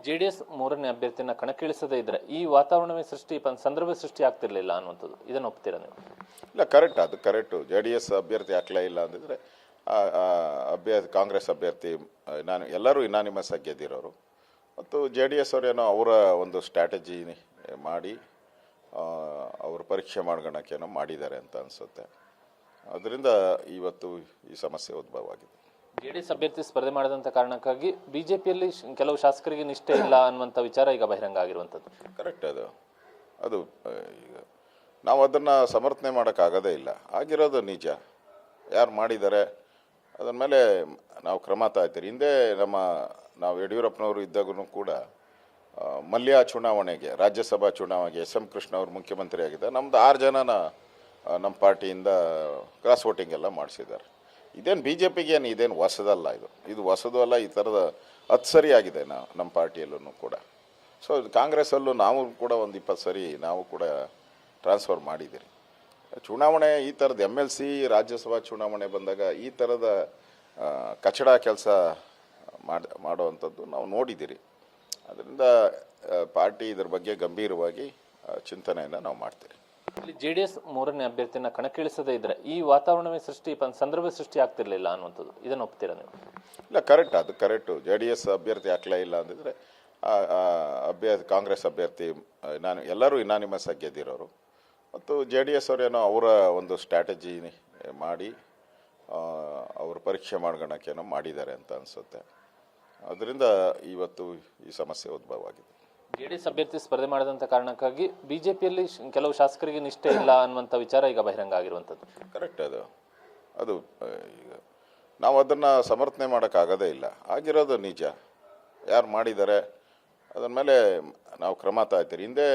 JDS ಮೂರನೇ ಅಭ್ಯರ್ಥಿಯನ್ನ ಕಣಕ್ಕಿಳಿಸದೇ ಇದ್ರೆ ಈ ವಾತಾವರಣವೇ ಸಂದರ್ಭ ಸೃಷ್ಟಿ ಆಗ್ತಿರ್ಲಿಲ್ಲ ಅನ್ನುವಂಥದ್ದು, ಇದನ್ನು ಒಪ್ತೀರಾ ನೀವು? ಇಲ್ಲ, ಕರೆಕ್ಟ್, ಅದು ಕರೆಕ್ಟು. JDS ಅಭ್ಯರ್ಥಿ ಹಾಕ್ಲೇ ಇಲ್ಲ ಅಂದಿದ್ರೆ ಕಾಂಗ್ರೆಸ್ ಅಭ್ಯರ್ಥಿ ಎಲ್ಲರೂ ಇನಾನಿಮಸ್ ಆಗಿ ಗೆದ್ದಿರೋರು. ಮತ್ತು JDS ಅವರೇನೋ ಅವರ ಒಂದು ಸ್ಟ್ರಾಟಜಿ ಮಾಡಿ ಅವರು ಪರೀಕ್ಷೆ ಮಾಡ್ಕೊಳಕ್ಕೇನೋ ಮಾಡಿದ್ದಾರೆ ಅಂತ ಅನಿಸುತ್ತೆ. ಅದರಿಂದ ಇವತ್ತು ಈ ಸಮಸ್ಯೆ ಉದ್ಭವವಾಗಿದೆ. ಜೆಡಿಎಸ್ ಅಭ್ಯರ್ಥಿ ಸ್ಪರ್ಧೆ ಮಾಡದಂಥ ಕಾರಣಕ್ಕಾಗಿ ಬಿಜೆಪಿಯಲ್ಲಿ ಕೆಲವು ಶಾಸಕರಿಗೆ ನಿಷ್ಠೆ ಇಲ್ಲ ಅನ್ನುವಂಥ ವಿಚಾರ ಈಗ ಬಹಿರಂಗ ಆಗಿರುವಂಥದ್ದು. ಕರೆಕ್ಟ್, ಅದು ಈಗ ನಾವು ಅದನ್ನು ಸಮರ್ಥನೆ ಮಾಡೋಕ್ಕಾಗೋದೇ ಇಲ್ಲ. ಆಗಿರೋದು ನಿಜ. ಯಾರು ಮಾಡಿದ್ದಾರೆ ಅದರ ಮೇಲೆ ನಾವು ಕ್ರಮ ತಾಯ್ತೀರಿ. ಹಿಂದೆ ನಾವು ಯಡಿಯೂರಪ್ಪನವರು ಇದ್ದಾಗೂ ಕೂಡ ಮಲ್ಯ ಚುನಾವಣೆಗೆ, ರಾಜ್ಯಸಭಾ ಚುನಾವಣೆಗೆ SM ಕೃಷ್ಣ ಅವರು ಮುಖ್ಯಮಂತ್ರಿ ಆಗಿದ್ದ, ನಮ್ಮದು 6 ಜನನ ನಮ್ಮ ಪಾರ್ಟಿಯಿಂದ ಕ್ರಾಸ್ ವೋಟಿಂಗ್ ಎಲ್ಲ ಮಾಡಿಸಿದ್ದಾರೆ. ಇದೇನು BJPಗೆ ಇದೇನು ಹೊಸದಲ್ಲ, ಇದು ಹೊಸದು ಅಲ್ಲ. ಈ ಥರದ 10 ಸರಿ ಆಗಿದೆ ನಮ್ಮ ಪಾರ್ಟಿಯಲ್ಲೂ ಕೂಡ. ಸೊ ಕಾಂಗ್ರೆಸ್ಸಲ್ಲೂ ನಾವು ಕೂಡ ಒಂದು 20 ಸರಿ ನಾವು ಕೂಡ ಟ್ರಾನ್ಸ್ಫರ್ ಮಾಡಿದ್ದೀರಿ. ಚುನಾವಣೆ ಈ ಥರದ MLC ರಾಜ್ಯಸಭಾ ಚುನಾವಣೆ ಬಂದಾಗ ಈ ಥರದ ಕಚಡ ಕೆಲಸ ಮಾಡುವಂಥದ್ದು ನಾವು ನೋಡಿದ್ದೀರಿ. ಅದರಿಂದ ಪಾರ್ಟಿ ಇದ್ರ ಬಗ್ಗೆ ಗಂಭೀರವಾಗಿ ಚಿಂತನೆಯನ್ನು ನಾವು ಮಾಡ್ತೀರಿ. ಇಲ್ಲಿ JDS ಮೂರನೇ ಅಭ್ಯರ್ಥಿಯನ್ನ ಕಣಕ್ಕಿಳಿಸದೇ ಇದ್ರೆ ಈ ವಾತಾವರಣವೇ ಸಂದರ್ಭ ಸೃಷ್ಟಿ ಆಗ್ತಿರ್ಲಿಲ್ಲ ಅನ್ನುವಂಥದ್ದು, ಇದನ್ನು ಒಪ್ತೀರಾ ನೀವು? ಇಲ್ಲ, ಕರೆಕ್ಟ್, ಅದು ಕರೆಕ್ಟು. JDS ಅಭ್ಯರ್ಥಿ ಹಾಕ್ಲೇ ಇಲ್ಲ ಅಂದಿದ್ರೆ ಕಾಂಗ್ರೆಸ್ ಅಭ್ಯರ್ಥಿ ಎಲ್ಲರೂ ಇನಾನಿಮಸ್ ಆಗಿ ಗೆದ್ದಿರೋರು. ಮತ್ತು JDS ಅವರೇನೋ ಅವರ ಒಂದು ಸ್ಟ್ರಾಟಜಿ ಮಾಡಿ ಅವರು ಪರೀಕ್ಷೆ ಮಾಡ್ಕೊಳಕ್ಕೇನೋ ಮಾಡಿದ್ದಾರೆ ಅಂತ ಅನಿಸುತ್ತೆ. ಅದರಿಂದ ಇವತ್ತು ಈ ಸಮಸ್ಯೆ ಉದ್ಭವವಾಗಿದೆ. ಜೆಡಿಎಸ್ ಅಭ್ಯರ್ಥಿ ಸ್ಪರ್ಧೆ ಮಾಡದಂಥ ಕಾರಣಕ್ಕಾಗಿ ಬಿಜೆಪಿಯಲ್ಲಿ ಕೆಲವು ಶಾಸಕರಿಗೆ ನಿಷ್ಠೆ ಇಲ್ಲ ಅನ್ನುವಂಥ ವಿಚಾರ ಈಗ ಬಹಿರಂಗ ಆಗಿರುವಂಥದ್ದು. ಕರೆಕ್ಟ್, ಅದು ಈಗ ನಾವು ಅದನ್ನು ಸಮರ್ಥನೆ ಮಾಡೋಕ್ಕಾಗೋದೇ ಇಲ್ಲ. ಆಗಿರೋದು ನಿಜ. ಯಾರು ಮಾಡಿದ್ದಾರೆ ಅದರ ಮೇಲೆ ನಾವು ಕ್ರಮ ತಾಯ್ತೀರಿ. ಹಿಂದೆ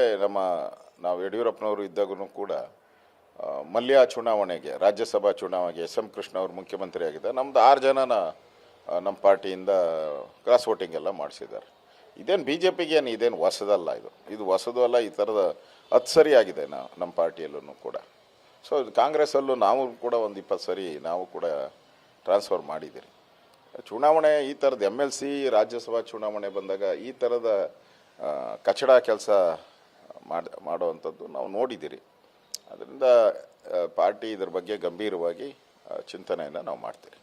ನಾವು ಯಡಿಯೂರಪ್ಪನವರು ಇದ್ದಾಗೂ ಕೂಡ ಮಲ್ಯ ಚುನಾವಣೆಗೆ, ರಾಜ್ಯಸಭಾ ಚುನಾವಣೆಗೆ SM ಕೃಷ್ಣ ಅವರು ಮುಖ್ಯಮಂತ್ರಿ ಆಗಿದ್ದ, ನಮ್ಮದು 6 ಜನನ ನಮ್ಮ ಪಾರ್ಟಿಯಿಂದ ಕ್ರಾಸ್ ವೋಟಿಂಗ್ ಎಲ್ಲ ಮಾಡಿಸಿದ್ದಾರೆ. ಇದೇನು BJPಗೆ ಇದೇನು ಹೊಸದಲ್ಲ, ಇದು ಹೊಸದು ಅಲ್ಲ. ಈ ಥರದ 10 ಸರಿ ಆಗಿದೆ ನಮ್ಮ ಪಾರ್ಟಿಯಲ್ಲೂ ಕೂಡ. ಸೊ ಕಾಂಗ್ರೆಸ್ಸಲ್ಲೂ ನಾವು ಕೂಡ ಒಂದು 20 ಸರಿ ನಾವು ಕೂಡ ಟ್ರಾನ್ಸ್ಫರ್ ಮಾಡಿದ್ದೀರಿ. ಚುನಾವಣೆ ಈ ಥರದ MLC ರಾಜ್ಯಸಭಾ ಚುನಾವಣೆ ಬಂದಾಗ ಈ ಥರದ ಕಚಡ ಕೆಲಸ ಮಾಡುವಂಥದ್ದು ನಾವು ನೋಡಿದ್ದೀರಿ. ಅದರಿಂದ ಪಾರ್ಟಿ ಇದ್ರ ಬಗ್ಗೆ ಗಂಭೀರವಾಗಿ ಚಿಂತನೆಯನ್ನು ನಾವು ಮಾಡ್ತೀರಿ.